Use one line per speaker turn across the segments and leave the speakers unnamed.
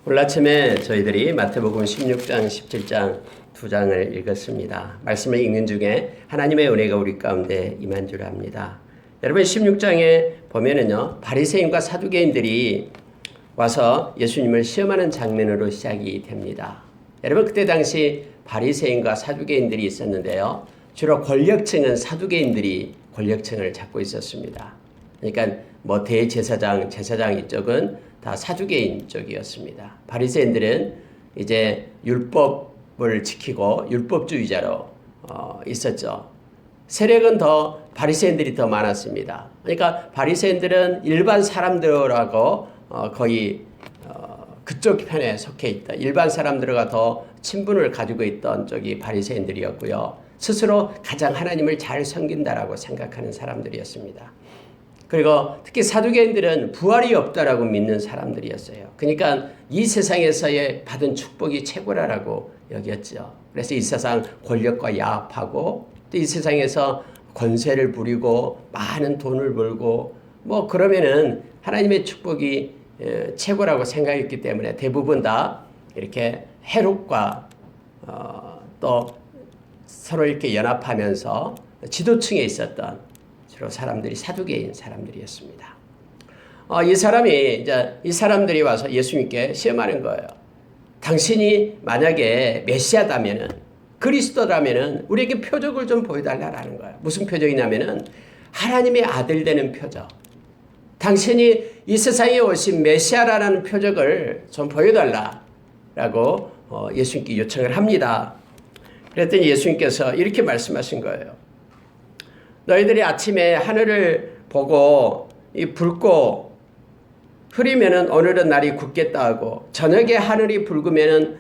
오늘 아침에 저희들이 마태복음 16장, 17장 두 장을 읽었습니다. 말씀을 읽는 중에 하나님의 은혜가 우리 가운데 임한 줄 압니다. 여러분 16장에 보면은요, 바리새인과 사두개인들이 와서 예수님을 시험하는 장면으로 시작이 됩니다. 여러분 그때 당시 바리새인과 사두개인들이 있었는데요, 주로 권력층은 사두개인들이 권력층을 잡고 있었습니다. 그러니까 뭐 대제사장, 제사장 이쪽은 다 사두개인 쪽이었습니다. 바리새인들은 이제 율법을 지키고 율법주의자로 있었죠. 세력은 더 바리새인들이 더 많았습니다. 그러니까 바리새인들은 일반 사람들하고 거의 그쪽 편에 속해 있다. 일반 사람들과 더 친분을 가지고 있던 쪽이 바리새인들이었고요. 스스로 가장 하나님을 잘 섬긴다라고 생각하는 사람들이었습니다. 그리고 특히 사두개인들은 부활이 없다라고 믿는 사람들이었어요. 그러니까 이 세상에서의 받은 축복이 최고라고 여겼죠. 그래서 이 세상 권력과 야합하고 또 이 세상에서 권세를 부리고 많은 돈을 벌고 뭐 그러면은 하나님의 축복이 최고라고 생각했기 때문에 대부분 다 이렇게 해롭과 또 서로 이렇게 연합하면서 지도층에 있었던 주로 사람들이 사두개인 사람들이었습니다. 이 사람들이 와서 예수님께 시험하는 거예요. 당신이 만약에 메시아다면은, 그리스도라면은 우리에게 표적을 좀 보여달라라는 거예요. 무슨 표적이냐면은 하나님의 아들 되는 표적. 당신이 이 세상에 오신 메시아라는 표적을 좀 보여달라라고 예수님께 요청을 합니다. 그랬더니 예수님께서 이렇게 말씀하신 거예요. 너희들이 아침에 하늘을 보고 이 붉고 흐리면은 오늘은 날이 굳겠다 하고 저녁에 하늘이 붉으면은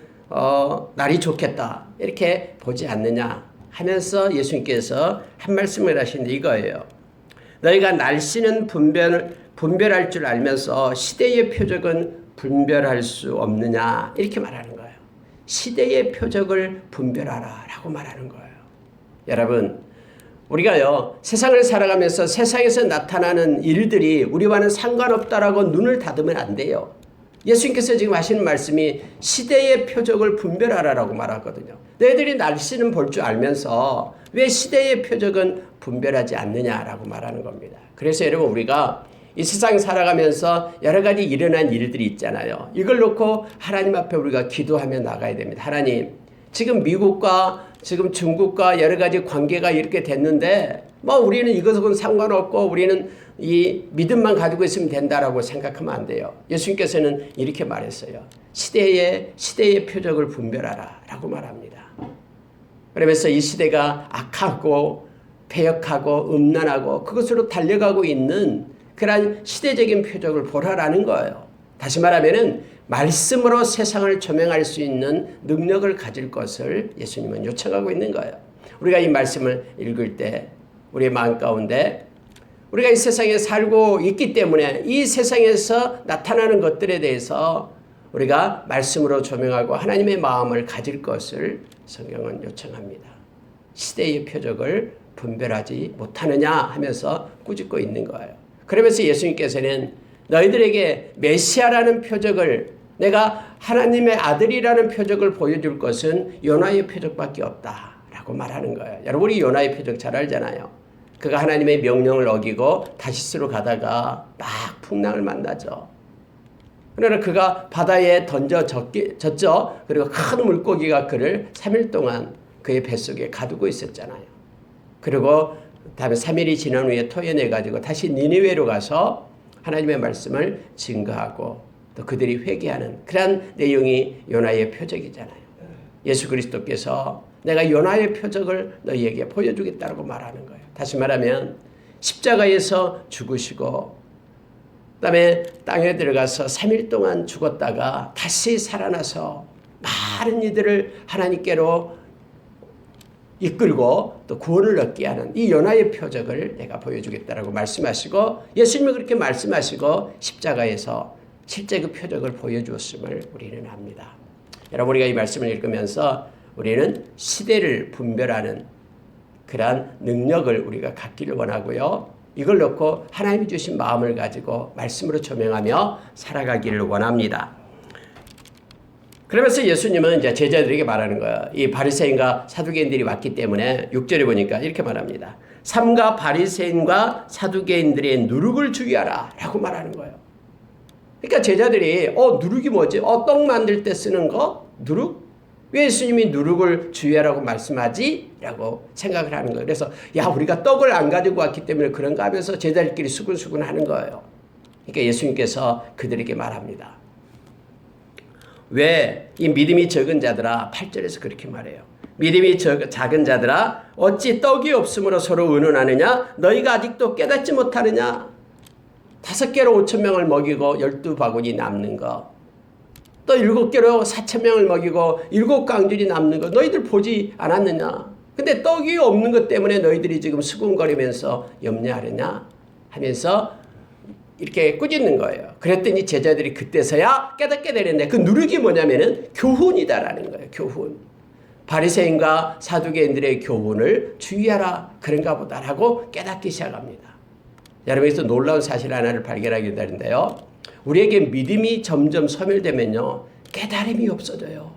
날이 좋겠다 이렇게 보지 않느냐 하면서 예수님께서 한 말씀을 하시는데 이거예요. 너희가 날씨는 분별할 줄 알면서 시대의 표적은 분별할 수 없느냐 이렇게 말하는 거예요. 시대의 표적을 분별하라 라고 말하는 거예요. 여러분 우리가요, 세상을 살아가면서 세상에서 나타나는 일들이 우리와는 상관없다라고 눈을 닫으면 안 돼요. 예수님께서 지금 하시는 말씀이 시대의 표적을 분별하라라고 말하거든요. 너희들이 날씨는 볼 줄 알면서 왜 시대의 표적은 분별하지 않느냐라고 말하는 겁니다. 그래서 여러분 우리가 이 세상 살아가면서 여러 가지 일어난 일들이 있잖아요. 이걸 놓고 하나님 앞에 우리가 기도하며 나가야 됩니다. 하나님, 지금 미국과 지금 중국과 여러 가지 관계가 이렇게 됐는데 뭐 우리는 이것은 상관없고 우리는 이 믿음만 가지고 있으면 된다라고 생각하면 안 돼요. 예수님께서는 이렇게 말했어요. 시대의 표적을 분별하라 라고 말합니다. 그러면서 이 시대가 악하고 패역하고 음란하고 그것으로 달려가고 있는 그러한 시대적인 표적을 보라라는 거예요. 다시 말하면은 말씀으로 세상을 조명할 수 있는 능력을 가질 것을 예수님은 요청하고 있는 거예요. 우리가 이 말씀을 읽을 때 우리의 마음 가운데 우리가 이 세상에 살고 있기 때문에 이 세상에서 나타나는 것들에 대해서 우리가 말씀으로 조명하고 하나님의 마음을 가질 것을 성경은 요청합니다. 시대의 표적을 분별하지 못하느냐 하면서 꾸짖고 있는 거예요. 그러면서 예수님께서는 너희들에게 메시아라는 표적을 내가 하나님의 아들이라는 표적을 보여줄 것은 요나의 표적밖에 없다라고 말하는 거예요. 여러분이 요나의 표적 잘 알잖아요. 그가 하나님의 명령을 어기고 다시스로 가다가 막 풍랑을 만나죠. 그러나 그가 바다에 던져졌죠. 그리고 큰 물고기가 그를 3일 동안 그의 뱃속에 가두고 있었잖아요. 그리고 다음에 3일이 지난 후에 토해내가지고 다시 니느웨로 가서 하나님의 말씀을 증거하고 또 그들이 회개하는 그런 내용이 요나의 표적이잖아요. 예수 그리스도께서 내가 요나의 표적을 너희에게 보여주겠다고 말하는 거예요. 다시 말하면 십자가에서 죽으시고 그다음에 땅에 들어가서 3일 동안 죽었다가 다시 살아나서 많은 이들을 하나님께로 이끌고 또 구원을 얻게 하는 이 요나의 표적을 내가 보여주겠다라고 말씀하시고 예수님이 그렇게 말씀하시고 십자가에서 실제 그 표적을 보여주었음을 우리는 압니다. 여러분 우리가 이 말씀을 읽으면서 우리는 시대를 분별하는 그러한 능력을 우리가 갖기를 원하고요. 이걸 놓고 하나님이 주신 마음을 가지고 말씀으로 조명하며 살아가기를 원합니다. 그러면서 예수님은 이제 제자들에게 말하는 거야. 이 바리새인과 사두개인들이 왔기 때문에 6절에 보니까 이렇게 말합니다. 삼가 바리새인과 사두개인들의 누룩을 주의하라 라고 말하는 거예요. 그러니까 제자들이 누룩이 뭐지? 떡 만들 때 쓰는 거? 누룩? 왜 예수님이 누룩을 주의하라고 말씀하지? 라고 생각을 하는 거예요. 그래서 우리가 떡을 안 가지고 왔기 때문에 그런가 하면서 제자들끼리 수근수근 하는 거예요. 그러니까 예수님께서 그들에게 말합니다. 왜 이 믿음이 적은 자들아, 8절에서 그렇게 말해요. 믿음이 작은 자들아, 어찌 떡이 없으므로 서로 의논하느냐? 너희가 아직도 깨닫지 못하느냐? 5개로 5,000명을 먹이고 12바구니 남는 거, 또 7개로 4,000명을 먹이고 7강줄이 남는 거 너희들 보지 않았느냐? 근데 떡이 없는 것 때문에 너희들이 지금 수군거리면서 염려하느냐? 하면서 이렇게 꾸짖는 거예요. 그랬더니 제자들이 그때서야 깨닫게 되는데 그 누룩이 뭐냐면은 교훈이다라는 거예요. 교훈. 바리새인과 사두개인들의 교훈을 주의하라 그런가 보다라고 깨닫기 시작합니다. 여러분, 여기서 놀라운 사실 하나를 발견하게 되는데요. 우리에게 믿음이 점점 소멸되면요, 깨달음이 없어져요.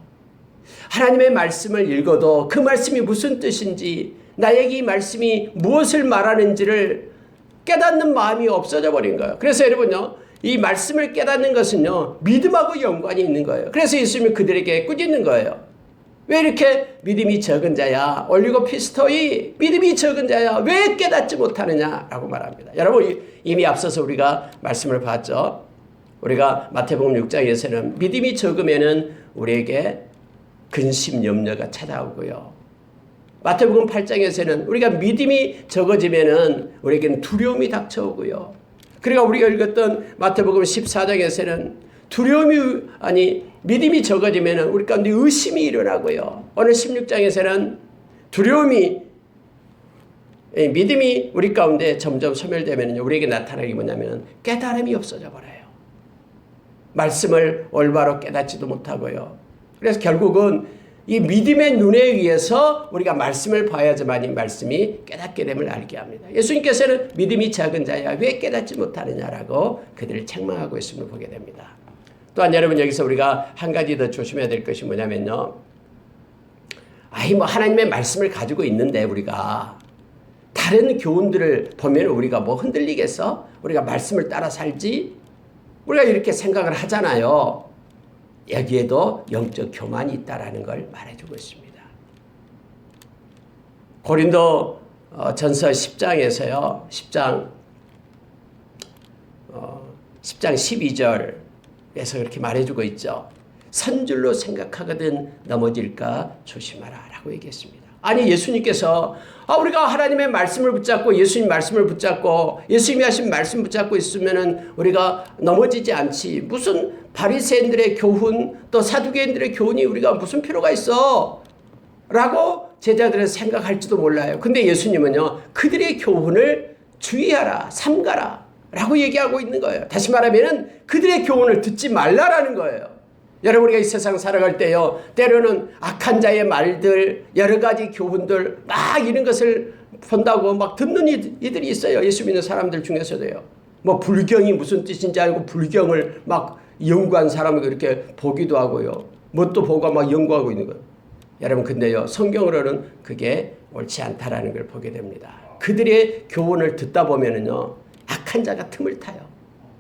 하나님의 말씀을 읽어도 그 말씀이 무슨 뜻인지, 나에게 이 말씀이 무엇을 말하는지를 깨닫는 마음이 없어져 버린 거예요. 그래서 여러분요, 이 말씀을 깨닫는 것은요, 믿음하고 연관이 있는 거예요. 그래서 예수님이 그들에게 꾸짖는 거예요. 왜 이렇게 믿음이 적은 자야? 올리고피스토이, 믿음이 적은 자야. 왜 깨닫지 못하느냐? 라고 말합니다. 여러분, 이미 앞서서 우리가 말씀을 봤죠. 우리가 마태복음 6장에서는 믿음이 적으면은 우리에게 근심, 염려가 찾아오고요. 마태복음 8장에서는 우리가 믿음이 적어지면은 우리에게는 두려움이 닥쳐오고요. 그리고 우리가 읽었던 마태복음 14장에서는 믿음이 적어지면은 우리 가운데 의심이 일어나고요. 오늘 16장에서는 믿음이 우리 가운데 점점 소멸되면요, 우리에게 나타나는 게 뭐냐면 깨달음이 없어져 버려요. 말씀을 올바로 깨닫지도 못하고요. 그래서 결국은 이 믿음의 눈에 의해서 우리가 말씀을 봐야지만 이 말씀이 깨닫게 됨을 알게 합니다. 예수님께서는 믿음이 작은 자야 왜 깨닫지 못하느냐라고 그들을 책망하고 있음을 보게 됩니다. 또한 여러분, 여기서 우리가 한 가지 더 조심해야 될 것이 뭐냐면요, 하나님의 말씀을 가지고 있는데 우리가 다른 교훈들을 보면 우리가 흔들리겠어? 우리가 말씀을 따라 살지? 우리가 이렇게 생각을 하잖아요. 여기에도 영적 교만이 있다라는 걸 말해주고 있습니다. 고린도 전서 10장에서요. 10장 12절에서 그렇게 말해주고 있죠. 선줄로 생각하거든 넘어질까 조심하라 라고 얘기했습니다. 아니, 예수님께서 우리가 하나님의 말씀을 붙잡고 예수님 말씀을 붙잡고 예수님이 하신 말씀 붙잡고 있으면은 우리가 넘어지지 않지. 무슨 바리새인들의 교훈 또 사두개인들의 교훈이 우리가 무슨 필요가 있어? 라고 제자들은 생각할지도 몰라요. 근데 예수님은요, 그들의 교훈을 주의하라, 삼가라 라고 얘기하고 있는 거예요. 다시 말하면은 그들의 교훈을 듣지 말라라는 거예요. 여러분, 우리가 이 세상 살아갈 때요, 때로는 악한 자의 말들, 여러 가지 교훈들 이런 것을 본다고 듣는 이들이 있어요. 예수 믿는 사람들 중에서도요. 불경이 무슨 뜻인지 알고 불경을 연구한 사람을 이렇게 보기도 하고요. 뭣도 보고 연구하고 있는 거예요. 여러분, 근데요, 성경으로는 그게 옳지 않다라는 걸 보게 됩니다. 그들의 교훈을 듣다 보면은요, 악한 자가 틈을 타요.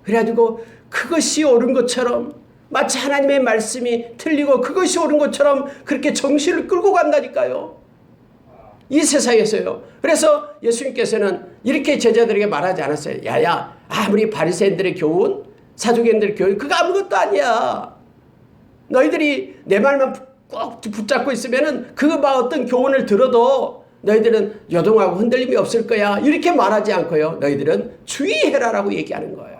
그래가지고 그것이 옳은 것처럼 마치 하나님의 말씀이 틀리고 그것이 옳은 것처럼 그렇게 정신을 끌고 간다니까요. 이 세상에서요. 그래서 예수님께서는 이렇게 제자들에게 말하지 않았어요. 야야, 아무리 바리새인들의 교훈, 사두개인들의 교훈, 그거 아무것도 아니야. 너희들이 내 말만 꼭 붙잡고 있으면은 그 어떤 교훈을 들어도 너희들은 요동하고 흔들림이 없을 거야. 이렇게 말하지 않고요. 너희들은 주의해라라고 얘기하는 거예요.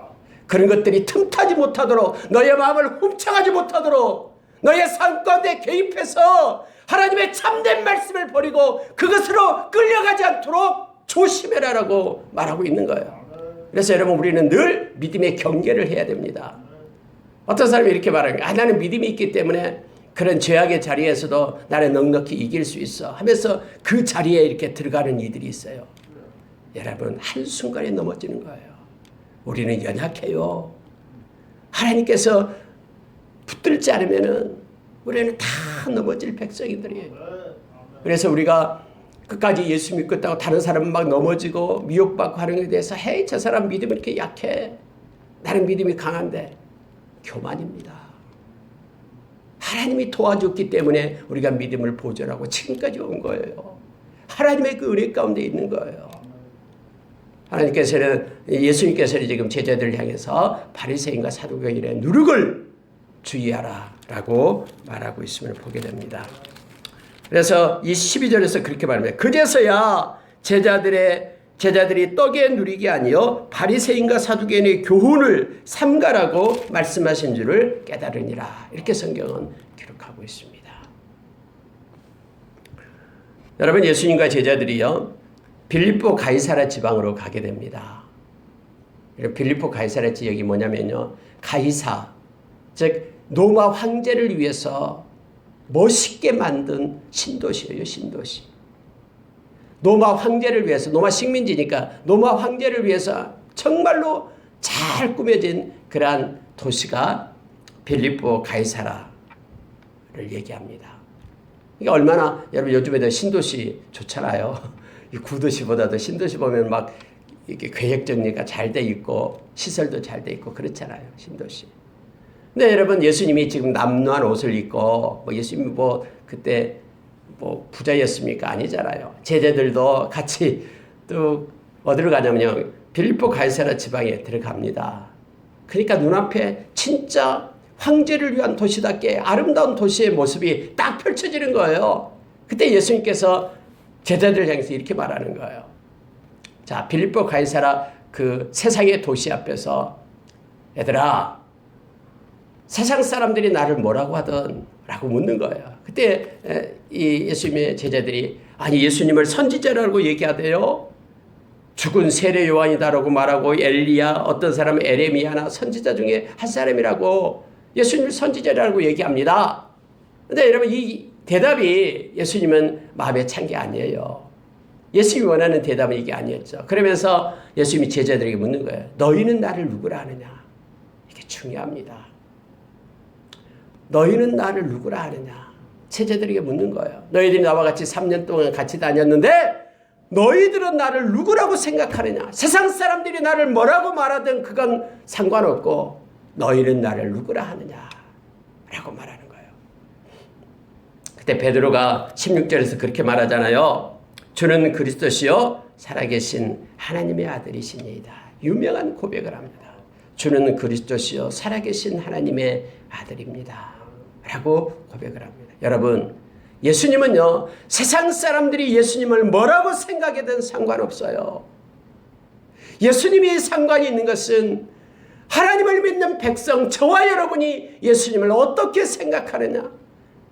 그런 것들이 틈타지 못하도록, 너의 마음을 훔쳐가지 못하도록, 너의 삶 가운데 개입해서 하나님의 참된 말씀을 버리고 그것으로 끌려가지 않도록 조심해라라고 말하고 있는 거예요. 그래서 여러분, 우리는 늘 믿음의 경계를 해야 됩니다. 어떤 사람이 이렇게 말하는 거예요. 나는 믿음이 있기 때문에 그런 죄악의 자리에서도 나는 넉넉히 이길 수 있어 하면서 그 자리에 이렇게 들어가는 이들이 있어요. 여러분, 한순간에 넘어지는 거예요. 우리는 연약해요. 하나님께서 붙들지 않으면은 우리는 다 넘어질 백성이들이에요. 그래서 우리가 끝까지 예수 믿겠다고 다른 사람은 막 넘어지고 미혹받고 하는 것에 대해서 헤이 저 사람 믿음이 이렇게 약해. 나는 믿음이 강한데 교만입니다. 하나님이 도와줬기 때문에 우리가 믿음을 보존하고 지금까지 온 거예요. 하나님의 그 은혜 가운데 있는 거예요. 예수님께서는 지금 제자들을 향해서 바리새인과 사두개인의 누룩을 주의하라 라고 말하고 있음을 보게 됩니다. 그래서 이 12절에서 그렇게 말합니다. 그제서야 제자들이 떡에 누리기 아니요 바리새인과 사두개인의 교훈을 삼가라고 말씀하신 줄을 깨달으니라. 이렇게 성경은 기록하고 있습니다. 여러분, 예수님과 제자들이요 빌립보 가이사라 지방으로 가게 됩니다. 빌립보 가이사라 지역이 뭐냐면요, 가이사, 즉 로마 황제를 위해서 멋있게 만든 신도시예요. 신도시. 로마 황제를 위해서, 로마 식민지니까 로마 황제를 위해서 정말로 잘 꾸며진 그러한 도시가 빌립보 가이사라를 얘기합니다. 이게 얼마나, 여러분 요즘에도 신도시 좋잖아요. 이 구도시보다도 신도시 보면 막 이렇게 계획 정리가 잘 돼 있고 시설도 잘 돼 있고 그렇잖아요. 신도시. 근데 여러분, 예수님이 지금 남루한 옷을 입고 예수님이 그때 부자였습니까? 아니잖아요. 제자들도 같이 또 어디로 가냐면요, 빌립보 가이사라 지방에 들어갑니다. 그러니까 눈앞에 진짜 황제를 위한 도시답게 아름다운 도시의 모습이 딱 펼쳐지는 거예요. 그때 예수님께서 제자들을 향해서 이렇게 말하는 거예요. 자, 빌립보 가이사라 그 세상의 도시 앞에서 얘들아, 세상 사람들이 나를 뭐라고 하든 라고 묻는 거예요. 그때 이 예수님의 제자들이 아니 예수님을 선지자라고 얘기하대요. 죽은 세례 요한이다라고 말하고 엘리야, 어떤 사람은 에레미야나 선지자 중에 한 사람이라고 예수님을 선지자라고 얘기합니다. 그런데 여러분, 이 대답이 예수님은 마음에 찬 게 아니에요. 예수님이 원하는 대답은 이게 아니었죠. 그러면서 예수님이 제자들에게 묻는 거예요. 너희는 나를 누구라 하느냐? 이게 중요합니다. 너희는 나를 누구라 하느냐? 제자들에게 묻는 거예요. 너희들이 나와 같이 3년 동안 같이 다녔는데 너희들은 나를 누구라고 생각하느냐? 세상 사람들이 나를 뭐라고 말하든 그건 상관없고 너희는 나를 누구라 하느냐? 라고 말하는 거예요. 그때 베드로가 16절에서 그렇게 말하잖아요. 주는 그리스도시요 살아계신 하나님의 아들이시니이다. 유명한 고백을 합니다. 주는 그리스도시요 살아계신 하나님의 아들입니다. 라고 고백을 합니다. 여러분, 예수님은요, 세상 사람들이 예수님을 뭐라고 생각하든 상관없어요. 예수님이 상관이 있는 것은 하나님을 믿는 백성, 저와 여러분이 예수님을 어떻게 생각하느냐,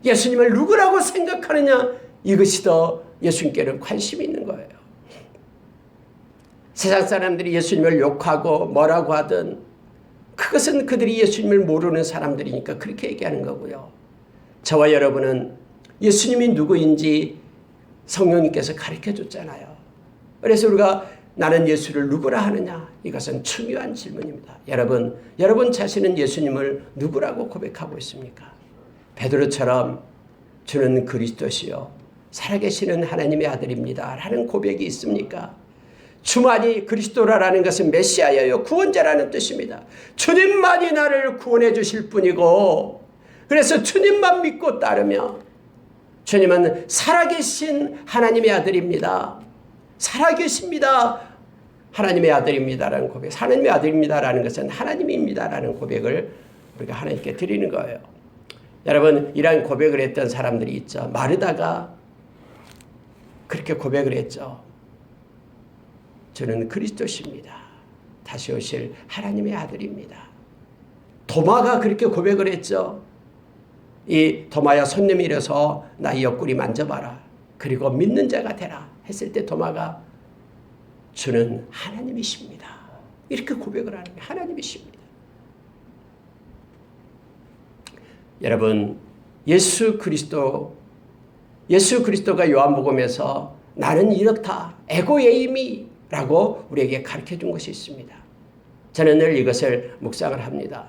예수님을 누구라고 생각하느냐, 이것이 더 예수님께는 관심이 있는 거예요. 세상 사람들이 예수님을 욕하고 뭐라고 하든 그것은 그들이 예수님을 모르는 사람들이니까 그렇게 얘기하는 거고요. 저와 여러분은 예수님이 누구인지 성령님께서 가르쳐 줬잖아요. 그래서 우리가 나는 예수를 누구라 하느냐? 이것은 중요한 질문입니다. 여러분 자신은 예수님을 누구라고 고백하고 있습니까? 베드로처럼 주는 그리스도시요 살아계시는 하나님의 아들입니다 라는 고백이 있습니까? 주만이 그리스도라는 것은 메시아예요. 구원자라는 뜻입니다. 주님만이 나를 구원해 주실 분이고, 그래서 주님만 믿고 따르며 주님은 살아계신 하나님의 아들입니다. 살아계십니다. 하나님의 아들입니다라는 고백. 하나님의 아들입니다라는 것은 하나님입니다라는 고백을 우리가 하나님께 드리는 거예요. 여러분, 이러한 고백을 했던 사람들이 있죠. 마르다가 그렇게 고백을 했죠. 저는 그리스도십니다. 다시 오실 하나님의 아들입니다. 도마가 그렇게 고백을 했죠. 이 도마야, 손 내밀어서 나의 옆구리 만져봐라. 그리고 믿는 자가 되라. 했을 때 도마가 주는 하나님이십니다. 이렇게 고백을 하는 게 하나님이십니다. 여러분, 예수 그리스도가 요한복음에서 나는 이렇다. 에고에이미 라고 우리에게 가르쳐 준 것이 있습니다. 저는 늘 이것을 묵상을 합니다.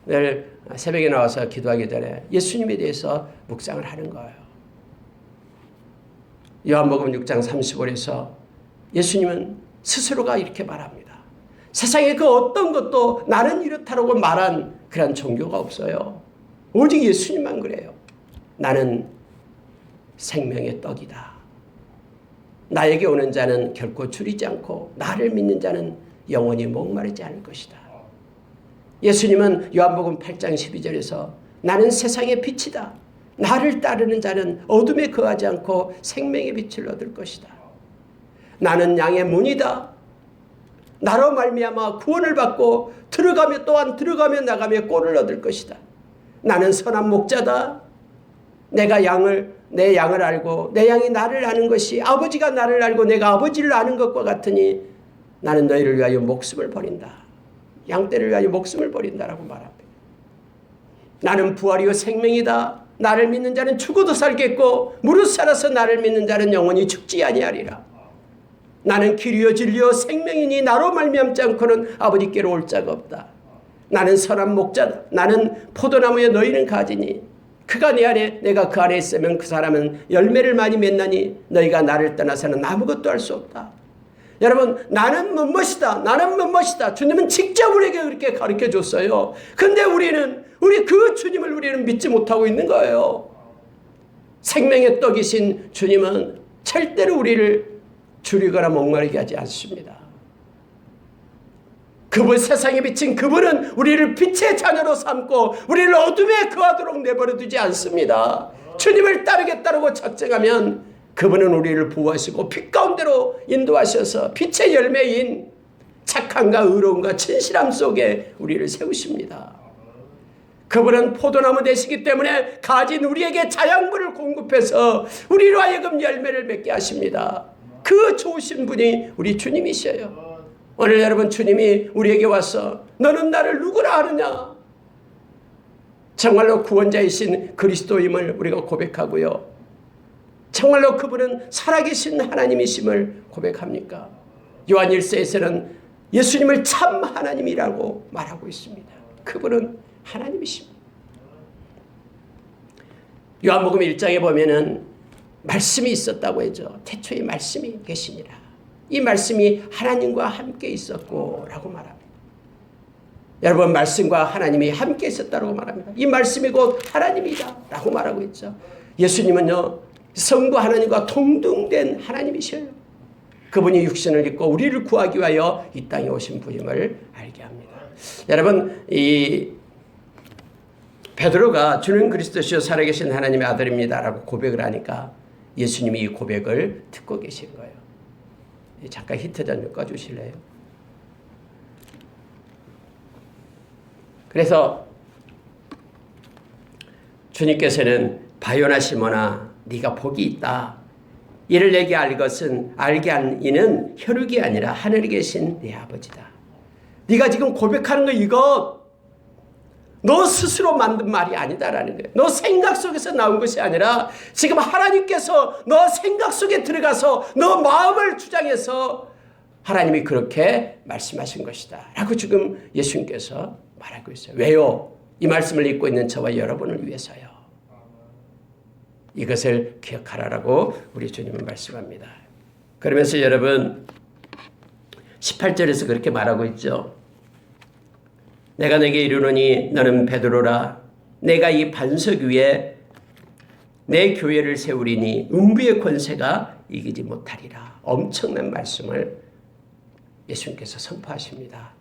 늘 새벽에 나와서 기도하기 전에 예수님에 대해서 묵상을 하는 거예요. 요한복음 6장 30절에서 예수님은 스스로가 이렇게 말합니다. 세상에 그 어떤 것도 나는 이렇다라고 말한 그런 종교가 없어요. 오직 예수님만 그래요. 나는 생명의 떡이다. 나에게 오는 자는 결코 줄이지 않고 나를 믿는 자는 영원히 목마르지 않을 것이다. 예수님은 요한복음 8장 12절에서 나는 세상의 빛이다. 나를 따르는 자는 어둠에 거하지 않고 생명의 빛을 얻을 것이다. 나는 양의 문이다. 나로 말미암아 구원을 받고 들어가며 또한 들어가며 나가며 꼴을 얻을 것이다. 나는 선한 목자다. 내 양을 알고 내 양이 나를 아는 것이 아버지가 나를 알고 내가 아버지를 아는 것과 같으니 나는 너희를 위하여 목숨을 버린다. 양떼를 위하여 목숨을 버린다라고 말합니다. 나는 부활이요 생명이다. 나를 믿는 자는 죽어도 살겠고 무릇 살아서 나를 믿는 자는 영원히 죽지 아니하리라. 나는 길이요 진리요 생명이니 나로 말미암지 않고는 아버지께로 올 자가 없다. 나는 선한 목자다. 나는 포도나무에 너희는 가지니 그가 내 안에 내가 그 안에 있으면 그 사람은 열매를 많이 맺나니 너희가 나를 떠나서는 아무것도 할 수 없다. 여러분, 나는 무엇이다. 나는 무엇이다. 주님은 직접 우리에게 그렇게 가르쳐 줬어요. 근데 우리 그 주님을 우리는 믿지 못하고 있는 거예요. 생명의 떡이신 주님은 절대로 우리를 줄이거나 목마르게 하지 않습니다. 그분 세상에 비친 그분은 우리를 빛의 자녀로 삼고 우리를 어둠에 거하도록 내버려 두지 않습니다. 주님을 따르겠다고 작정하면 그분은 우리를 보호하시고 빛 가운데로 인도하셔서 빛의 열매인 착함과 의로움과 진실함 속에 우리를 세우십니다. 그분은 포도나무 되시기 때문에 가진 우리에게 자양분을 공급해서 우리로 하여금 열매를 맺게 하십니다. 그 좋으신 분이 우리 주님이셔요. 오늘 여러분, 주님이 우리에게 와서 너는 나를 누구라 하느냐? 정말로 구원자이신 그리스도임을 우리가 고백하고요. 정말로 그분은 살아계신 하나님이심을 고백합니까? 요한 1서에서는 예수님을 참 하나님이라고 말하고 있습니다. 그분은 하나님이십니다. 요한복음 1장에 보면은 말씀이 있었다고 하죠. 태초에 말씀이 계시니라. 이 말씀이 하나님과 함께 있었고 라고 말합니다. 여러분, 말씀과 하나님이 함께 있었다고 말합니다. 이 말씀이 곧 하나님이다 라고 말하고 있죠. 예수님은요, 성부 하나님과 동등된 하나님이셔요. 그분이 육신을 입고 우리를 구하기 위하여 이 땅에 오신 분임을 알게 합니다. 여러분, 이 베드로가 주는 그리스도시요 살아계신 하나님의 아들입니다 라고 고백을 하니까 예수님이 이 고백을 듣고 계신 거예요. 잠깐 히트전 좀 꺼주실래요? 그래서 주님께서는 바요나 시몬아 네가 복이 있다. 이를 내게 알게 한 이는 혈육이 아니라 하늘에 계신 내 아버지다. 네가 지금 고백하는 거 이거 너 스스로 만든 말이 아니다라는 거예요. 너 생각 속에서 나온 것이 아니라 지금 하나님께서 너 생각 속에 들어가서 너 마음을 주장해서 하나님이 그렇게 말씀하신 것이다 라고 지금 예수님께서 말하고 있어요. 왜요? 이 말씀을 읽고 있는 저와 여러분을 위해서요. 이것을 기억하라라고 우리 주님은 말씀합니다. 그러면서 여러분 18절에서 그렇게 말하고 있죠. 내가 내게 이르노니 너는 베드로라. 내가 이 반석 위에 내 교회를 세우리니 음부의 권세가 이기지 못하리라. 엄청난 말씀을 예수님께서 선포하십니다.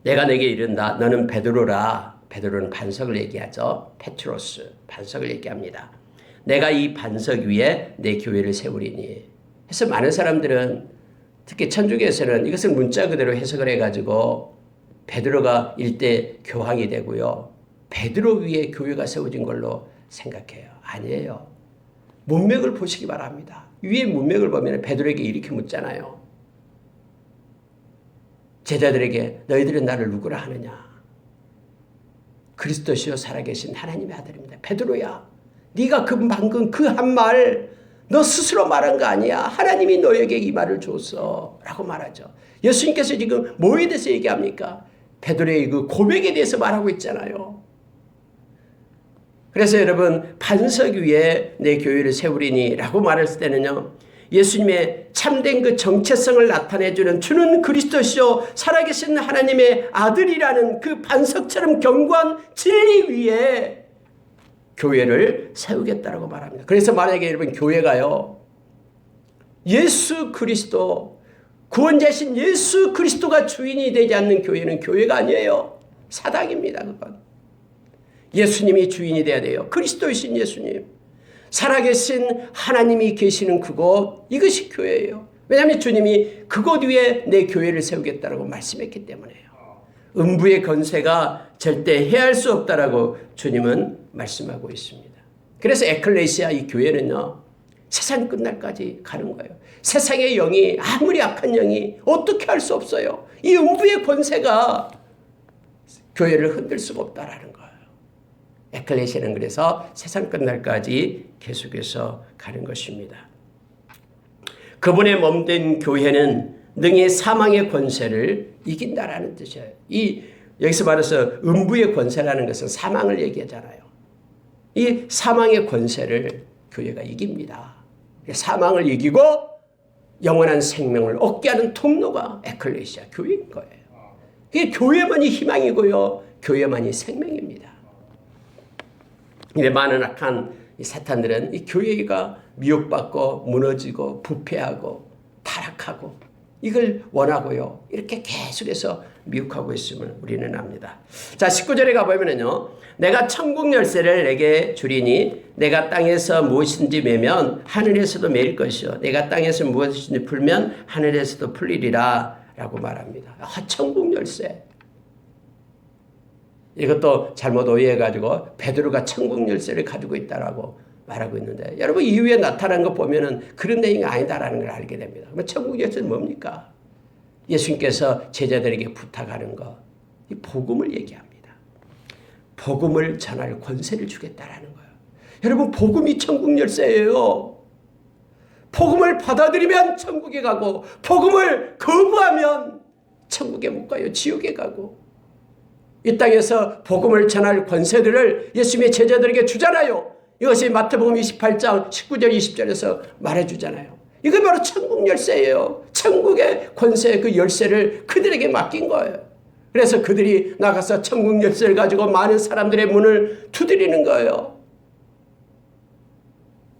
내가 내게 이른다. 너는 베드로라. 베드로는 반석을 얘기하죠. 페트로스, 반석을 얘기합니다. 내가 이 반석 위에 내 교회를 세우리니. 그래서 많은 사람들은 특히 천주교에서는 이것을 문자 그대로 해석을 해가지고 베드로가 일대 교황이 되고요. 베드로 위에 교회가 세워진 걸로 생각해요. 아니에요. 문맥을 보시기 바랍니다. 위에 문맥을 보면 베드로에게 이렇게 묻잖아요. 제자들에게 너희들은 나를 누구라 하느냐? 그리스도시요 살아계신 하나님의 아들입니다. 베드로야, 네가 방금 그 한 말 너 스스로 말한 거 아니야. 하나님이 너에게 이 말을 줬어 라고 말하죠. 예수님께서 지금 뭐에 대해서 얘기합니까? 베드로의 그 고백에 대해서 말하고 있잖아요. 그래서 여러분, 반석 위에 내 교회를 세우리니 라고 말했을 때는요, 예수님의 참된 그 정체성을 나타내주는 주는 그리스도시요 살아계신 하나님의 아들이라는 그 반석처럼 견고한 진리 위에 교회를 세우겠다라고 말합니다. 그래서 만약에 여러분 교회가요, 예수 그리스도, 구원자신 예수 그리스도가 주인이 되지 않는 교회는 교회가 아니에요. 사당입니다. 그건. 예수님이 주인이 돼야 돼요. 그리스도이신 예수님, 살아계신 하나님이 계시는 그곳, 이것이 교회예요. 왜냐하면 주님이 그곳 위에 내 교회를 세우겠다라고 말씀했기 때문에요. 음부의 권세가 절대 해할 수 없다라고 주님은 말씀하고 있습니다. 그래서 에클레시아, 이 교회는요, 세상 끝날까지 가는 거예요. 세상의 영이, 아무리 악한 영이 어떻게 할 수 없어요. 이 음부의 권세가 교회를 흔들 수가 없다라는 거예요. 에클레시아는 그래서 세상 끝날까지 계속해서 가는 것입니다. 그분의 몸된 교회는 능히 사망의 권세를 이긴다라는 뜻이에요. 여기서 말해서 음부의 권세라는 것은 사망을 얘기하잖아요. 이 사망의 권세를 교회가 이깁니다. 사망을 이기고 영원한 생명을 얻게 하는 통로가 에클레시아, 교회인 거예요. 이게 교회만이 희망이고요, 교회만이 생명입니다. 근데 많은 악한 이 사탄들은 이 교회가 미혹받고 무너지고 부패하고 타락하고 이걸 원하고요, 이렇게 계속해서 미혹하고 있음을 우리는 압니다. 자, 19절에 가보면요, 내가 천국 열쇠를 내게 주리니 내가 땅에서 무엇인지 매면 하늘에서도 매일 것이요 내가 땅에서 무엇인지 풀면 하늘에서도 풀리리라 라고 말합니다. 천국 열쇠, 이것도 잘못 오해해가지고 베드로가 천국 열쇠를 가지고 있다라고 말하고 있는데, 여러분 이후에 나타난 거 보면은 그런 내용이 아니다라는 걸 알게 됩니다. 그러면 천국 열쇠는 뭡니까? 예수님께서 제자들에게 부탁하는 거, 이 복음을 얘기합니다. 복음을 전할 권세를 주겠다라는 거예요. 여러분, 복음이 천국 열쇠예요. 복음을 받아들이면 천국에 가고, 복음을 거부하면 천국에 못 가요. 지옥에 가고. 이 땅에서 복음을 전할 권세들을 예수님의 제자들에게 주잖아요. 이것이 마태복음 28장 19절 20절에서 말해주잖아요. 이거 바로 천국 열쇠예요. 천국의 권세, 그 열쇠를 그들에게 맡긴 거예요. 그래서 그들이 나가서 천국 열쇠를 가지고 많은 사람들의 문을 두드리는 거예요.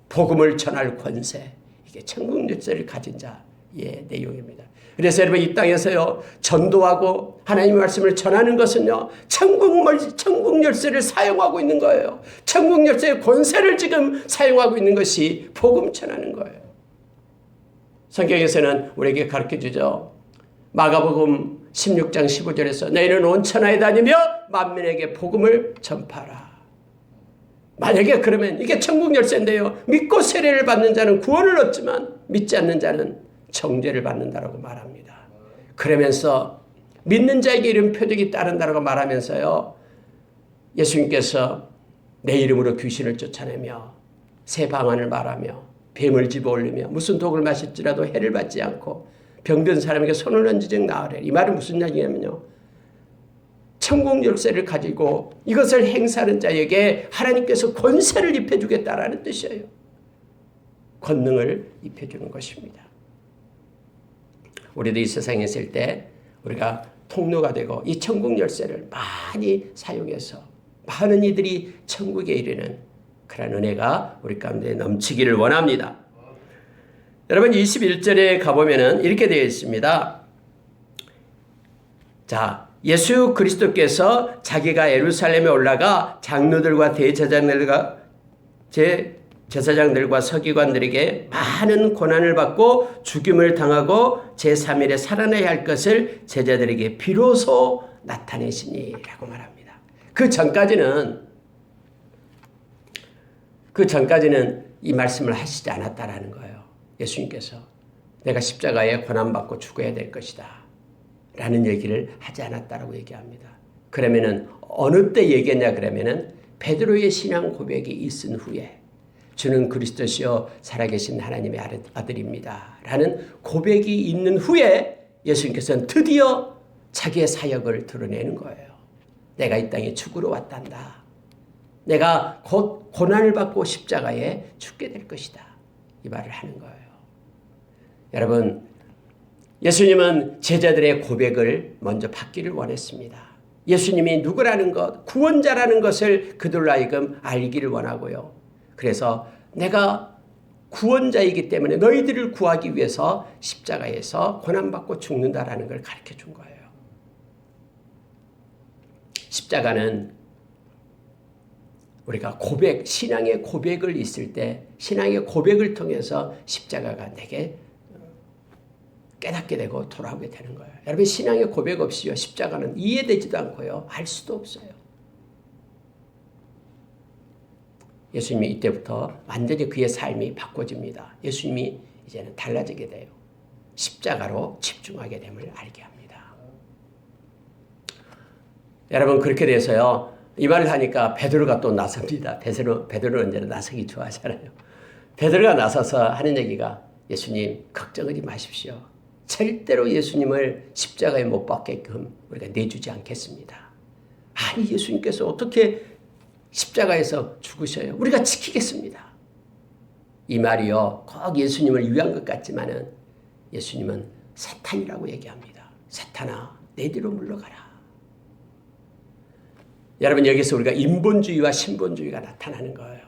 복음을 전할 권세, 이게 천국 열쇠를 가진 자의 내용입니다. 그래서 여러분, 이 땅에서요, 전도하고 하나님의 말씀을 전하는 것은요, 천국 열쇠를 사용하고 있는 거예요. 천국 열쇠의 권세를 지금 사용하고 있는 것이 복음 전하는 거예요. 성경에서는 우리에게 가르쳐 주죠. 마가복음 16장 15절에서 너희는 온 천하에 다니며 만민에게 복음을 전파하라. 만약에 그러면 이게 천국 열쇠인데요, 믿고 세례를 받는 자는 구원을 얻지만 믿지 않는 자는 정죄를 받는다라고 말합니다. 그러면서 믿는 자에게 이런 표적이 따른다라고 말하면서요, 예수님께서 내 이름으로 귀신을 쫓아내며 새 방언을 말하며 뱀을 집어올리며 무슨 독을 마실지라도 해를 받지 않고 병든 사람에게 손을 얹으즉 나으래. 이 말은 무슨 얘기냐면요, 천국 열쇠를 가지고 이것을 행사하는 자에게 하나님께서 권세를 입혀주겠다라는 뜻이에요. 권능을 입혀주는 것입니다. 우리도 이 세상에 있을 때 우리가 통로가 되고 이 천국 열쇠를 많이 사용해서 많은 이들이 천국에 이르는 그런 은혜가 우리 가운데 넘치기를 원합니다. 여러분, 21절에 가보면은 이렇게 되어 있습니다. 자, 예수 그리스도께서 자기가 예루살렘에 올라가 장로들과 제사장들과 서기관들에게 많은 고난을 받고 죽임을 당하고 제3일에 살아나야 할 것을 제자들에게 비로소 나타내시니 라고 말합니다. 그 전까지는 이 말씀을 하시지 않았다라는 거예요. 예수님께서 내가 십자가에 고난받고 죽어야 될 것이다 라는 얘기를 하지 않았다라고 얘기합니다. 그러면은 어느 때 얘기했냐 그러면은 베드로의 신앙 고백이 있은 후에 주는 그리스도시요 살아계신 하나님의 아들입니다 라는 고백이 있는 후에 예수님께서는 드디어 자기의 사역을 드러내는 거예요. 내가 이 땅에 죽으러 왔단다. 내가 곧 고난을 받고 십자가에 죽게 될 것이다. 이 말을 하는 거예요. 여러분, 예수님은 제자들의 고백을 먼저 받기를 원했습니다. 예수님이 누구라는 것, 구원자라는 것을 그들로 하여금 알기를 원하고요. 그래서 내가 구원자이기 때문에 너희들을 구하기 위해서 십자가에서 고난받고 죽는다라는 걸 가르쳐 준 거예요. 십자가는 우리가 고백, 신앙의 고백을 있을 때 신앙의 고백을 통해서 십자가가 내게 깨닫게 되고 돌아오게 되는 거예요. 여러분, 신앙의 고백 없이요, 십자가는 이해되지도 않고요, 알 수도 없어요. 예수님이 이때부터 완전히 그의 삶이 바꿔집니다. 예수님이 이제는 달라지게 돼요. 십자가로 집중하게 됨을 알게 합니다. 여러분, 그렇게 돼서요, 이 말을 하니까 베드로가 또 나섭니다. 베드로는 언제나 나서기 좋아하잖아요. 베드로가 나서서 하는 얘기가, 예수님 걱정하지 마십시오. 절대로 예수님을 십자가에 못 박게끔 우리가 내주지 않겠습니다. 아니, 예수님께서 어떻게 십자가에서 죽으셔요? 우리가 지키겠습니다. 이 말이요, 꼭 예수님을 위한 것 같지만은 예수님은 사탄이라고 얘기합니다. 사탄아, 내 뒤로 물러가라. 여러분, 여기서 우리가 인본주의와 신본주의가 나타나는 거예요.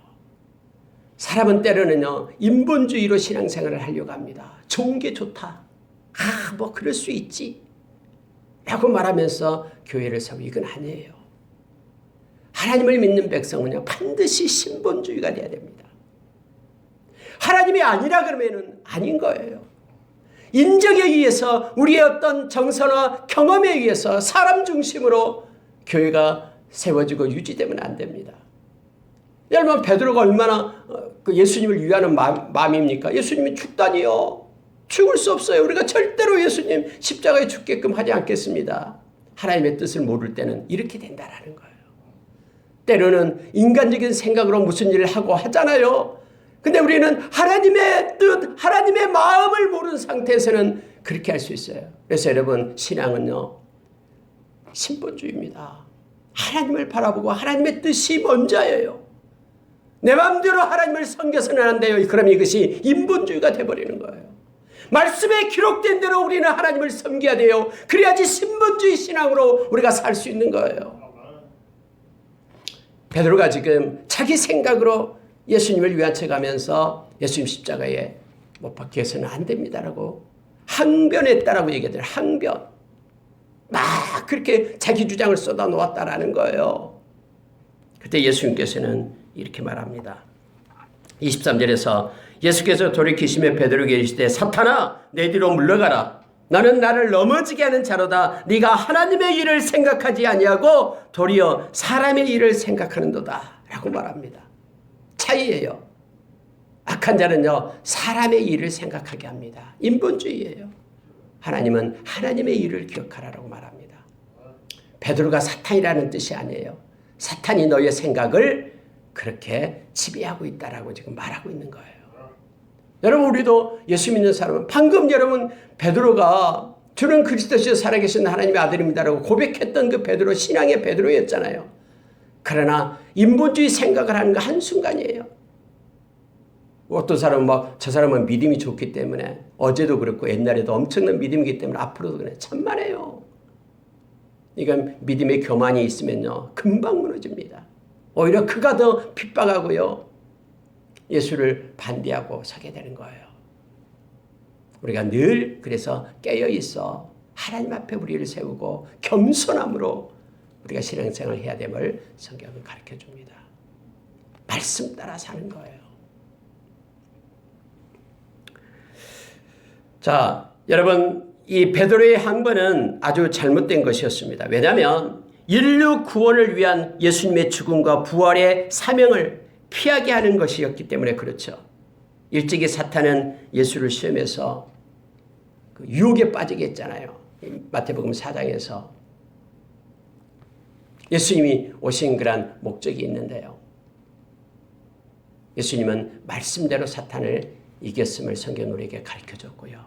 사람은 때로는요, 인본주의로 신앙생활을 하려고 합니다. 좋은 게 좋다. 뭐 그럴 수 있지. 라고 말하면서 교회를 세우고, 이건 아니에요. 하나님을 믿는 백성은요, 반드시 신본주의가 돼야 됩니다. 하나님이 아니라 그러면은 아닌 거예요. 인정에 의해서, 우리의 어떤 정서나 경험에 의해서 사람 중심으로 교회가 세워지고 유지되면 안 됩니다. 여러분, 베드로가 얼마나 예수님을 위하는 마음입니까? 예수님이 죽다니요. 죽을 수 없어요. 우리가 절대로 예수님 십자가에 죽게끔 하지 않겠습니다. 하나님의 뜻을 모를 때는 이렇게 된다라는 거예요. 때로는 인간적인 생각으로 무슨 일을 하고 하잖아요. 근데 우리는 하나님의 뜻, 하나님의 마음을 모르는 상태에서는 그렇게 할 수 있어요. 그래서 여러분, 신앙은요, 신본주의입니다. 하나님을 바라보고 하나님의 뜻이 먼저예요. 내 마음대로 하나님을 섬겨서는 안 돼요. 그럼 이것이 인본주의가 돼버리는 거예요. 말씀에 기록된 대로 우리는 하나님을 섬겨야 돼요. 그래야지 신본주의 신앙으로 우리가 살 수 있는 거예요. 베드로가 지금 자기 생각으로 예수님을 위한 척하면서 예수님 십자가에 못 박게 해서는 안 됩니다라고 항변했다라고 얘기하더라고요. 항변. 막 그렇게 자기 주장을 쏟아 놓았다라는 거예요. 그때 예수님께서는 이렇게 말합니다. 23절에서 예수께서 돌이키시며 베드로에게 이르시되 사탄아, 내 뒤로 물러가라. 나는 나를 넘어지게 하는 자로다. 네가 하나님의 일을 생각하지 아니하고 도리어 사람의 일을 생각하는도다 라고 말합니다. 차이예요. 악한 자는요, 사람의 일을 생각하게 합니다. 인본주의예요. 하나님은 하나님의 일을 기억하라고 말합니다. 베드로가 사탄이라는 뜻이 아니에요. 사탄이 너의 생각을 그렇게 지배하고 있다라고 지금 말하고 있는 거예요. 여러분, 우리도 예수 믿는 사람은, 방금 여러분 베드로가 주는 그리스도시여 살아계신 하나님의 아들입니다라고 고백했던 그 베드로, 신앙의 베드로였잖아요. 그러나 인본주의 생각을 하는 거 한순간이에요. 어떤 사람은 막 저 사람은 믿음이 좋기 때문에, 어제도 그렇고 옛날에도 엄청난 믿음이기 때문에 앞으로도 그래. 천만에요. 이건 믿음의 교만이 있으면요, 금방 무너집니다. 오히려 그가 더 핍박하고요, 예수를 반대하고 서게 되는 거예요. 우리가 늘 그래서 깨어있어 하나님 앞에 우리를 세우고 겸손함으로 우리가 신앙생활을 해야 됨을 성경은 가르쳐줍니다. 말씀 따라 사는 거예요. 자, 여러분, 이 베드로의 항변은 아주 잘못된 것이었습니다. 왜냐하면 인류 구원을 위한 예수님의 죽음과 부활의 사명을 피하게 하는 것이었기 때문에 그렇죠. 일찍이 사탄은 예수를 시험해서 그 유혹에 빠지게 했잖아요. 마태복음 4장에서 예수님이 오신 그런 목적이 있는데요. 예수님은 말씀대로 사탄을 이겼음을 성경 우리에게 가르쳐줬고요.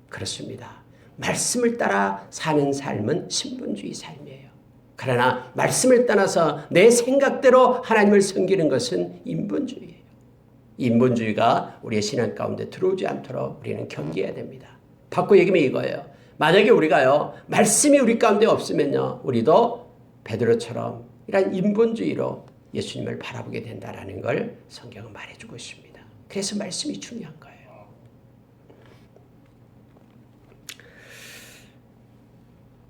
그렇습니다. 말씀을 따라 사는 삶은 신분주의 삶이에요. 그러나 말씀을 떠나서 내 생각대로 하나님을 섬기는 것은 인본주의예요. 인본주의가 우리의 신앙 가운데 들어오지 않도록 우리는 경계해야 됩니다. 바꿔 얘기하면 이거예요. 만약에 우리가요, 말씀이 우리 가운데 없으면요, 우리도 베드로처럼 이런 인본주의로 예수님을 바라보게 된다는 걸 성경은 말해주고 있습니다. 그래서 말씀이 중요한 거예요.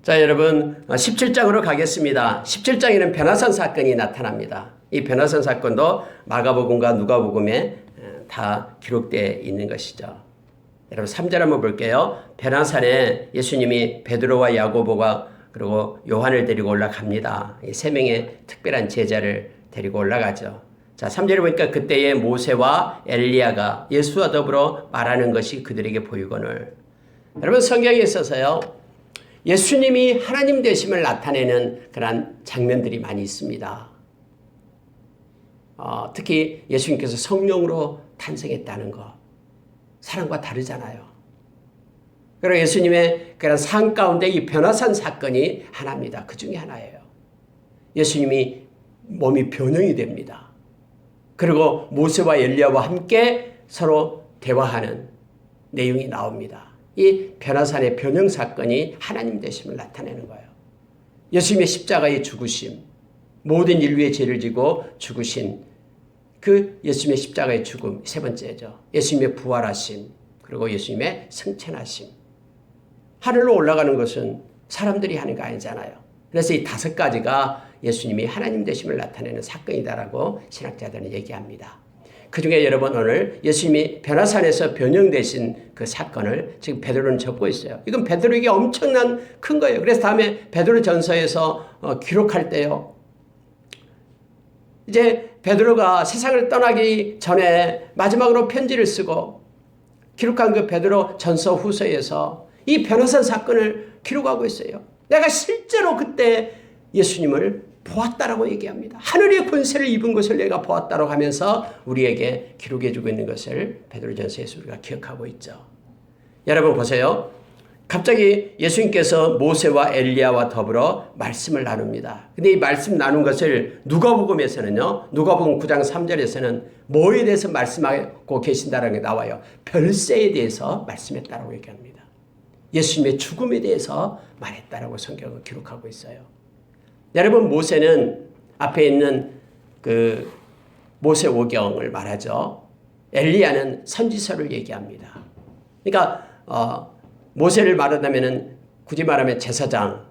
자, 여러분 17장으로 가겠습니다. 17장에는 변화산 사건이 나타납니다. 이 변화산 사건도 마가복음과 누가복음에 다 기록되어 있는 것이죠. 여러분 3절 한번 볼게요. 변화산에 예수님이 베드로와 야고보가 그리고 요한을 데리고 올라갑니다. 이 세 명의 특별한 제자를 데리고 올라가죠. 자, 3절에 보니까 그때에 모세와 엘리야가 예수와 더불어 말하는 것이 그들에게 보이거늘. 여러분 성경에 있어서요, 예수님이 하나님 되심을 나타내는 그런 장면들이 많이 있습니다. 특히 예수님께서 성령으로 탄생했다는 것, 사람과 다르잖아요. 그리고 예수님의 그런 삶 가운데 이 변화산 사건이 하나입니다. 그 중에 하나예요. 예수님이 몸이 변형이 됩니다. 그리고 모세와 엘리야와 함께 서로 대화하는 내용이 나옵니다. 이 변화산의 변형 사건이 하나님 되심을 나타내는 거예요. 예수님의 십자가의 죽으심, 모든 인류의 죄를 지고 죽으신 그 예수님의 십자가의 죽음, 세 번째죠. 예수님의 부활하심, 그리고 예수님의 승천하심. 하늘로 올라가는 것은 사람들이 하는 거 아니잖아요. 그래서 이 다섯 가지가 예수님이 하나님 되심을 나타내는 사건이다라고 신학자들은 얘기합니다. 그 중에 여러분 오늘 예수님이 변화산에서 변형되신 그 사건을 지금 베드로는 적고 있어요. 이건 베드로에게 엄청난 큰 거예요. 그래서 다음에 베드로 전서에서 기록할 때요, 이제 베드로가 세상을 떠나기 전에 마지막으로 편지를 쓰고 기록한 그 베드로 전서 후서에서 이 변화산 사건을 기록하고 있어요. 내가 실제로 그때 예수님을 보았다라고 얘기합니다. 하늘의 권세를 입은 것을 내가 보았다라고 하면서 우리에게 기록해주고 있는 것을 베드로전서에서 우리가 기억하고 있죠. 여러분 보세요. 갑자기 예수님께서 모세와 엘리야와 더불어 말씀을 나눕니다. 근데 이 말씀 나눈 것을 누가복음에서는요, 누가복음 9장 3절에서는 뭐에 대해서 말씀하고 계신다라는 게 나와요. 별세에 대해서 말씀했다라고 얘기합니다. 예수님의 죽음에 대해서 말했다라고 성경은 기록하고 있어요. 여러분 모세는 앞에 있는 그 모세오경을 말하죠. 엘리야는 선지서를 얘기합니다. 그러니까 모세를 말하자면은 굳이 말하면 제사장,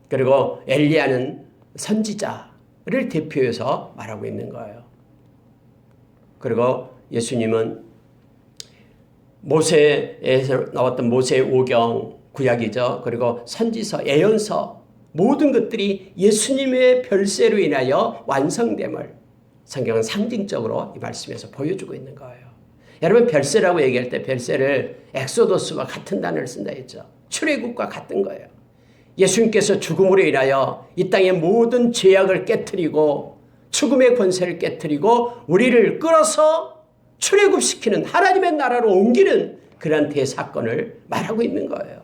그리고 엘리야는 선지자를 대표해서 말하고 있는 거예요. 그리고 예수님은 모세에서 나왔던 모세오경 구약이죠. 그리고 선지서, 예언서 모든 것들이 예수님의 별세로 인하여 완성됨을 성경은 상징적으로 이 말씀에서 보여주고 있는 거예요. 여러분 별세라고 얘기할 때 별세를 엑소더스와 같은 단어를 쓴다 했죠. 출애굽과 같은 거예요. 예수님께서 죽음으로 인하여 이 땅의 모든 죄악을 깨트리고 죽음의 권세를 깨트리고 우리를 끌어서 출애굽시키는 하나님의 나라로 옮기는 그런 대사건을 말하고 있는 거예요.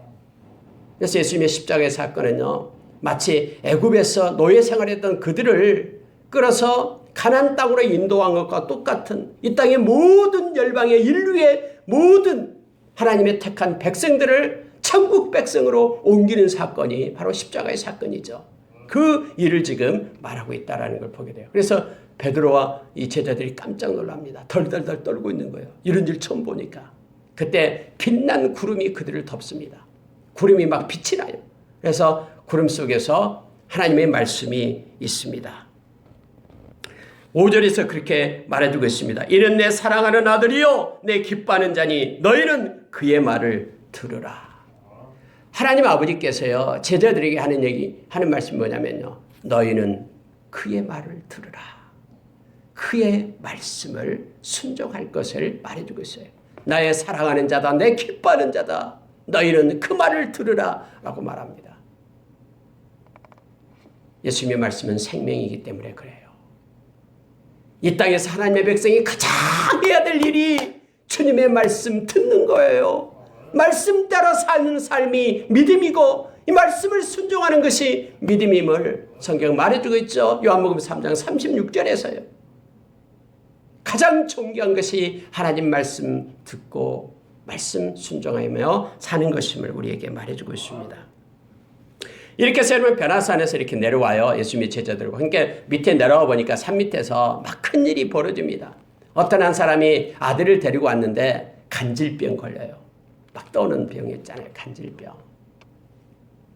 그래서 예수님의 십자가의 사건은요, 마치 애굽에서 노예 생활했던 그들을 끌어서 가나안 땅으로 인도한 것과 똑같은 이 땅의 모든 열방의 인류의 모든 하나님의 택한 백성들을 천국 백성으로 옮기는 사건이 바로 십자가의 사건이죠. 그 일을 지금 말하고 있다는 걸 보게 돼요. 그래서 베드로와 이 제자들이 깜짝 놀랍니다. 덜덜덜 떨고 있는 거예요. 이런 일 처음 보니까. 그때 빛난 구름이 그들을 덮습니다. 구름이 막 빛이 나요. 그래서 구름 속에서 하나님의 말씀이 있습니다. 5절에서 그렇게 말해주고 있습니다. 이는 내 사랑하는 아들이요 내 기뻐하는 자니 너희는 그의 말을 들으라. 하나님 아버지께서요 제자들에게 하는 말씀이 뭐냐면요, 너희는 그의 말을 들으라. 그의 말씀을 순종할 것을 말해주고 있어요. 나의 사랑하는 자다, 내 기뻐하는 자다, 너희는 그 말을 들으라 라고 말합니다. 예수님의 말씀은 생명이기 때문에 그래요. 이 땅에서 하나님의 백성이 가장 해야 될 일이 주님의 말씀 듣는 거예요. 말씀 따라 사는 삶이 믿음이고 이 말씀을 순종하는 것이 믿음임을 성경 말해주고 있죠. 요한복음 3장 36절에서요. 가장 존귀한 것이 하나님 말씀 듣고 말씀 순종하며 사는 것임을 우리에게 말해주고 있습니다. 이렇게 해서 여러분 변화산에서 이렇게 내려와요. 예수님의 제자들과 함께 밑에 내려와 보니까 산 밑에서 막 큰일이 벌어집니다. 어떤 한 사람이 아들을 데리고 왔는데 간질병 걸려요. 막 떠오는 병이 있잖아요. 간질병.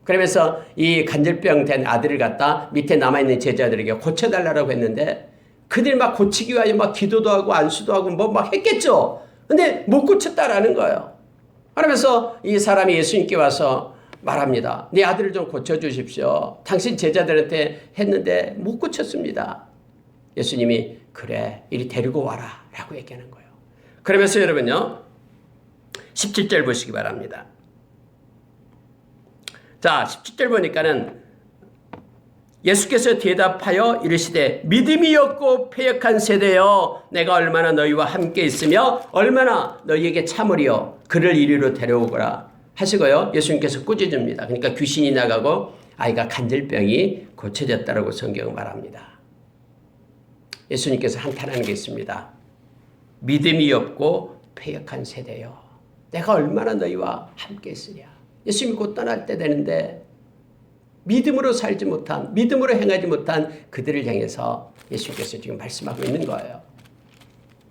그러면서 이 간질병 된 아들을 갖다 밑에 남아있는 제자들에게 고쳐달라고 했는데 그들이 막 고치기 위하여 막 기도도 하고 안수도 하고 뭐 막 했겠죠. 근데 못 고쳤다라는 거예요. 그러면서 이 사람이 예수님께 와서 말합니다. 네 아들을 좀 고쳐주십시오. 당신 제자들한테 했는데 못 고쳤습니다. 예수님이 그래 이리 데리고 와라 라고 얘기하는 거예요. 그러면서 여러분요 17절 보시기 바랍니다. 자 17절 보니까는 예수께서 대답하여 이르시되 믿음이 없고 패역한 세대여 내가 얼마나 너희와 함께 있으며 얼마나 너희에게 참으리요 그를 이리로 데려오거라 하시고요. 예수님께서 꾸짖습니다. 그러니까 귀신이 나가고 아이가 간질병이 고쳐졌다라고 성경은 말합니다. 예수님께서 한탄하는 게 있습니다. 믿음이 없고 패역한 세대여 내가 얼마나 너희와 함께 있으랴. 예수님이 곧 떠날 때 되는데 믿음으로 살지 못한, 믿음으로 행하지 못한 그들을 향해서 예수님께서 지금 말씀하고 있는 거예요.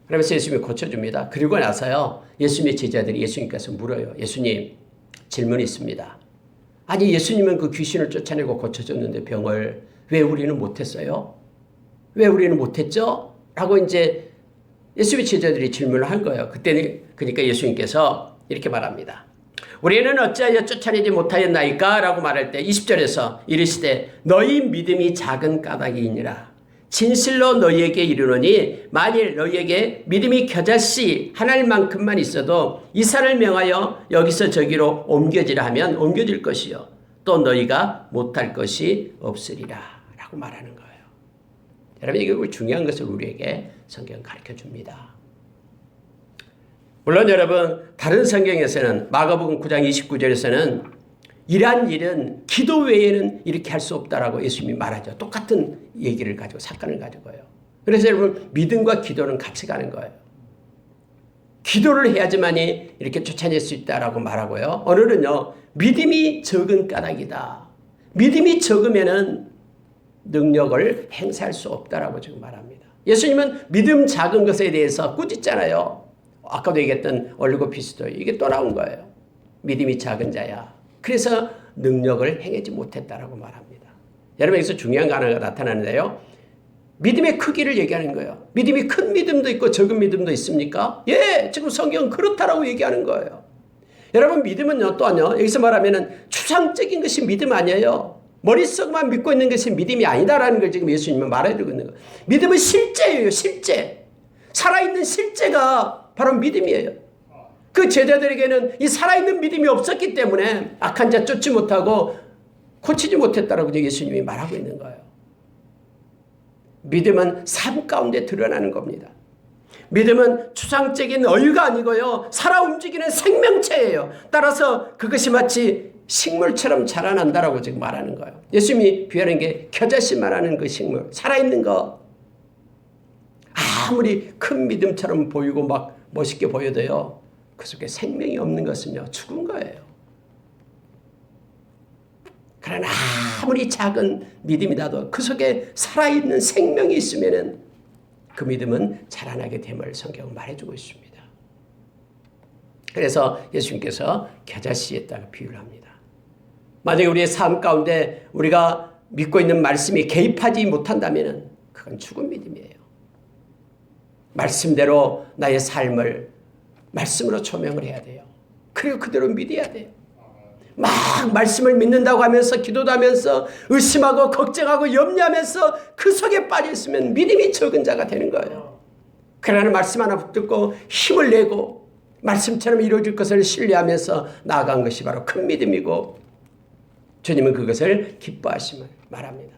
그러면서 예수님이 고쳐줍니다. 그리고 나서요, 예수님의 제자들이 예수님께서 물어요. 예수님, 질문이 있습니다. 아니, 예수님은 그 귀신을 쫓아내고 고쳐줬는데 병을 왜 우리는 못했어요? 왜 우리는 못했죠? 라고 이제 예수님의 제자들이 질문을 한 거예요. 그때는, 그러니까 예수님께서 이렇게 말합니다. 우리는 어찌하여 쫓아내지 못하였나이까? 라고 말할 때 20절에서 이르시되 너희 믿음이 작은 까닭이니라. 진실로 너희에게 이르노니 만일 너희에게 믿음이 겨자씨 하나만큼만 있어도 이 산을 명하여 여기서 저기로 옮겨지라 하면 옮겨질 것이요 또 너희가 못할 것이 없으리라 라고 말하는 거예요. 여러분 이게 중요한 것을 우리에게 성경 가르쳐 줍니다. 물론 여러분 다른 성경에서는 마가복음 9장 29절에서는 이러한 일은 기도 외에는 이렇게 할 수 없다라고 예수님이 말하죠. 똑같은 얘기를 가지고 사건을 가지고요. 그래서 여러분 믿음과 기도는 같이 가는 거예요. 기도를 해야지만이 이렇게 쫓아낼 수 있다라고 말하고요. 오늘은요 믿음이 적은 까닭이다. 믿음이 적으면은 능력을 행사할 수 없다라고 지금 말합니다. 예수님은 믿음 작은 것에 대해서 꾸짖잖아요. 아까도 얘기했던 올리고피스도 이게 또 나온 거예요. 믿음이 작은 자야. 그래서 능력을 행하지 못했다라고 말합니다. 여러분 여기서 중요한 거 하나가 나타나는데요. 믿음의 크기를 얘기하는 거예요. 믿음이 큰 믿음도 있고 적은 믿음도 있습니까? 예, 지금 성경은 그렇다라고 얘기하는 거예요. 여러분 믿음은요 또한요 여기서 말하면은 추상적인 것이 믿음 아니에요. 머릿속만 믿고 있는 것이 믿음이 아니다라는 걸 지금 예수님은 말해주고 있는 거예요. 믿음은 실제예요. 실제. 살아있는 실제가 바로 믿음이에요. 그 제자들에게는 이 살아있는 믿음이 없었기 때문에 악한 자 쫓지 못하고 고치지 못했다라고 예수님이 말하고 있는 거예요. 믿음은 삶 가운데 드러나는 겁니다. 믿음은 추상적인 어유가 아니고요. 살아 움직이는 생명체예요. 따라서 그것이 마치 식물처럼 자라난다라고 지금 말하는 거예요. 예수님이 비하는 게 겨자씨 말하는 그 식물, 살아있는 거. 아무리 큰 믿음처럼 보이고 막 멋있게 보여도요. 그 속에 생명이 없는 것은요. 죽은 거예요. 그러나 아무리 작은 믿음이라도 그 속에 살아있는 생명이 있으면은 그 믿음은 자라나게 됨을 성경은 말해주고 있습니다. 그래서 예수님께서 겨자씨에다가 비유를 합니다. 만약에 우리의 삶 가운데 우리가 믿고 있는 말씀이 개입하지 못한다면은 그건 죽은 믿음이에요. 말씀대로 나의 삶을 말씀으로 조명을 해야 돼요. 그리고 그대로 믿어야 돼요. 막 말씀을 믿는다고 하면서 기도도 하면서 의심하고 걱정하고 염려하면서 그 속에 빠져 있으면 믿음이 적은 자가 되는 거예요. 그러나 말씀 하나 붙들고 힘을 내고 말씀처럼 이루어질 것을 신뢰하면서 나아간 것이 바로 큰 믿음이고 주님은 그것을 기뻐하심을 말합니다.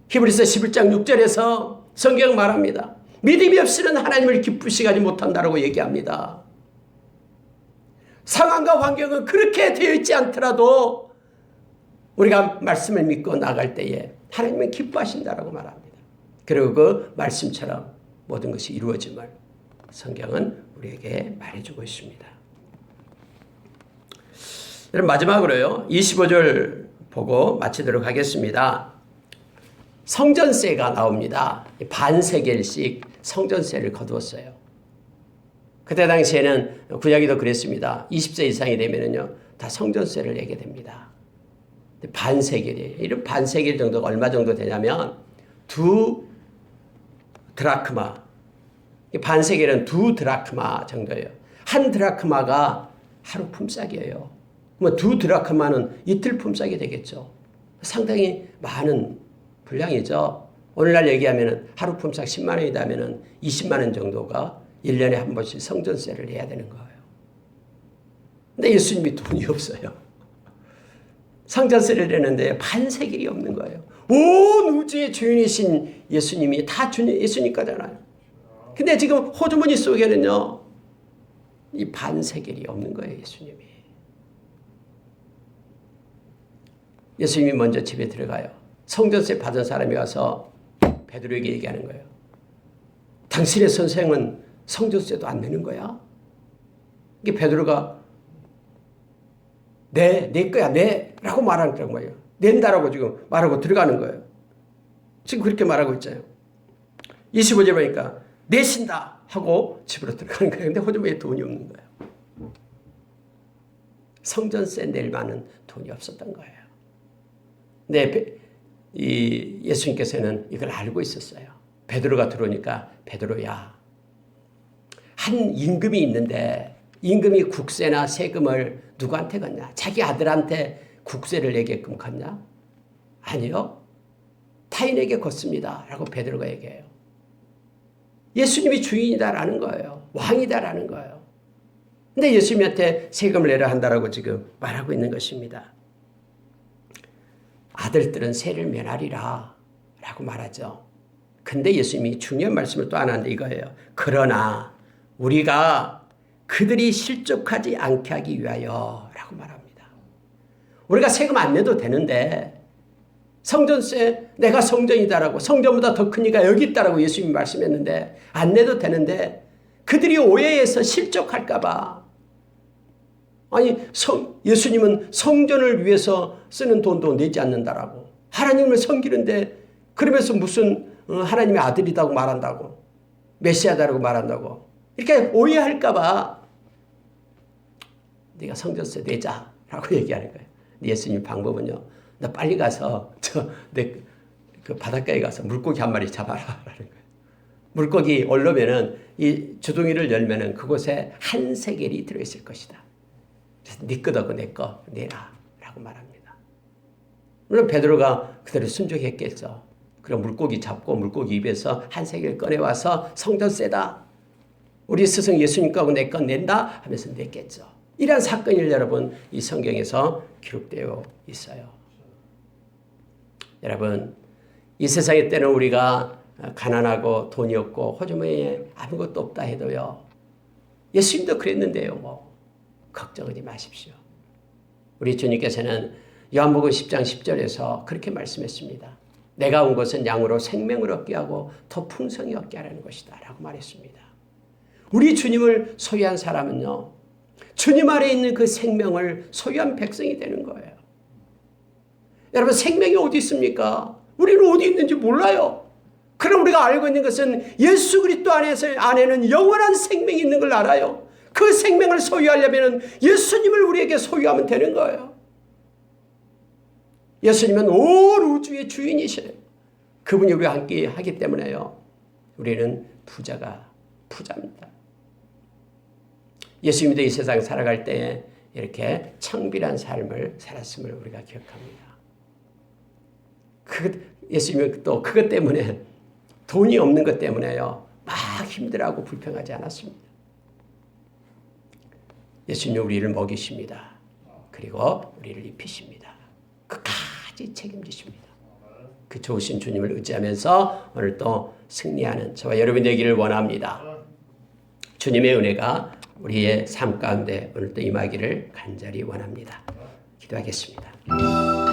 히브리서 11장 6절에서 성경 말합니다. 믿음이 없이는 하나님을 기쁘시게 하지 못한다라고 얘기합니다. 상황과 환경은 그렇게 되어 있지 않더라도 우리가 말씀을 믿고 나갈 때에 하나님은 기뻐하신다라고 말합니다. 그리고 그 말씀처럼 모든 것이 이루어짐을 성경은 우리에게 말해주고 있습니다. 여러분 마지막으로요. 25절 보고 마치도록 하겠습니다. 성전세가 나옵니다. 반세겔씩 성전세를 거두었어요. 그때 당시에는 구약에도 그랬습니다. 20세 이상이 되면은요, 다 성전세를 내게 됩니다. 반세겔이에요. 이런 반세겔 정도가 얼마 정도 되냐면 2드라크마. 반세겔은 2드라크마 정도예요. 1드라크마가 하루 품삯이에요. 뭐 2드라크마는 이틀 품삯이 되겠죠. 상당히 많은 분량이죠. 오늘날 얘기하면 하루 품삯 10만 원이라면 20만 원 정도가 1년에 한 번씩 성전세를 내야 되는 거예요. 근데 예수님이 돈이 없어요. 성전세를 내는데 반세겔이 없는 거예요. 온 우주의 주인이신 예수님이 다 예수님 거잖아요. 근데 지금 호주머니 속에는요, 이 반세겔이 없는 거예요, 예수님이. 예수님이 먼저 집에 들어가요. 성전세 받은 사람이 와서 베드로에게 얘기하는 거예요. 당신의 선생은 성전세도 안 내는 거야? 이게 베드로가 내 거야, 라고 말하는 거예요. 낸다라고 지금 말하고 들어가는 거예요. 지금 그렇게 말하고 있잖아요. 25절 보니까 내신다 하고 집으로 들어가는 거예요. 근데 호주머니에 돈이 없는 거예요. 성전세 낼 만한 돈이 없었던 거예요. 근데 이 예수님께서는 이걸 알고 있었어요. 베드로가 들어오니까 베드로야, 한 임금이 있는데 임금이 국세나 세금을 누구한테 걷냐? 자기 아들한테 국세를 내게끔 걷냐? 아니요. 타인에게 걷습니다. 라고 베드로가 얘기해요. 예수님이 주인이다라는 거예요. 왕이다라는 거예요. 근데 예수님한테 세금을 내라 한다라고 지금 말하고 있는 것입니다. 아들들은 세를 면하리라 라고 말하죠. 근데 예수님이 중요한 말씀을 또 하나 하는데 이거예요. 그러나 우리가 그들이 실족하지 않게 하기 위하여 라고 말합니다. 우리가 세금 안 내도 되는데 성전세 내가 성전이다라고 성전보다 더 크니까 여기 있다라고 예수님이 말씀했는데 안 내도 되는데 그들이 오해해서 실족할까 봐. 아니 예수님은 성전을 위해서 쓰는 돈도 내지 않는다라고. 하나님을 섬기는데 그러면서 무슨 하나님의 아들이라고 말한다고. 메시아다라고 말한다고. 이렇게 오해할까 봐 네가 성전세 내자라고 얘기하는 거예요. 예수님 방법은요. 너 빨리 가서 그 바닷가에 가서 물고기 한 마리 잡아라 라는 거예요. 물고기 올라오면은 이 주둥이를 열면은 그곳에 한 세겔이 들어있을 것이다. 그래서 네 거다고 내 거 내라 라고 말합니다. 물론 베드로가 그대로 순종했겠죠. 그럼 물고기 잡고 물고기 입에서 한 세겔 꺼내와서 성전세다. 우리 스승 예수님 거하고 내 건 낸다 하면서 냈겠죠. 이러한 사건이 여러분 이 성경에서 기록되어 있어요. 여러분 이 세상의 때는 우리가 가난하고 돈이 없고 호주머니에 아무것도 없다 해도요. 예수님도 그랬는데요. 뭐 걱정하지 마십시오. 우리 주님께서는 요한복음 10장 10절에서 그렇게 말씀했습니다. 내가 온 것은 양으로 생명을 얻게 하고 더 풍성히 얻게 하라는 것이다 라고 말했습니다. 우리 주님을 소유한 사람은요. 주님 아래 있는 그 생명을 소유한 백성이 되는 거예요. 여러분 생명이 어디 있습니까? 우리는 어디 있는지 몰라요. 그럼 우리가 알고 있는 것은 예수 그리스도 안에는 영원한 생명이 있는 걸 알아요. 그 생명을 소유하려면 예수님을 우리에게 소유하면 되는 거예요. 예수님은 온 우주의 주인이셔요. 그분이 우리와 함께 하기 때문에요. 우리는 부자입니다. 예수 믿어 이 세상 살아갈 때에 이렇게 청빌한 삶을 살았음을 우리가 기억합니다. 예수님은 또 그것 때문에 돈이 없는 것 때문에요. 막 힘들어하고 불평하지 않았습니다. 예수님은 우리를 먹이십니다. 그리고 우리를 입히십니다. 끝까지 책임지십니다. 그 좋으신 주님을 의지하면서 오늘 또 승리하는 저와 여러분 되기를 원합니다. 주님의 은혜가 우리의 삶 가운데 오늘도 임하기를 간절히 원합니다. 기도하겠습니다.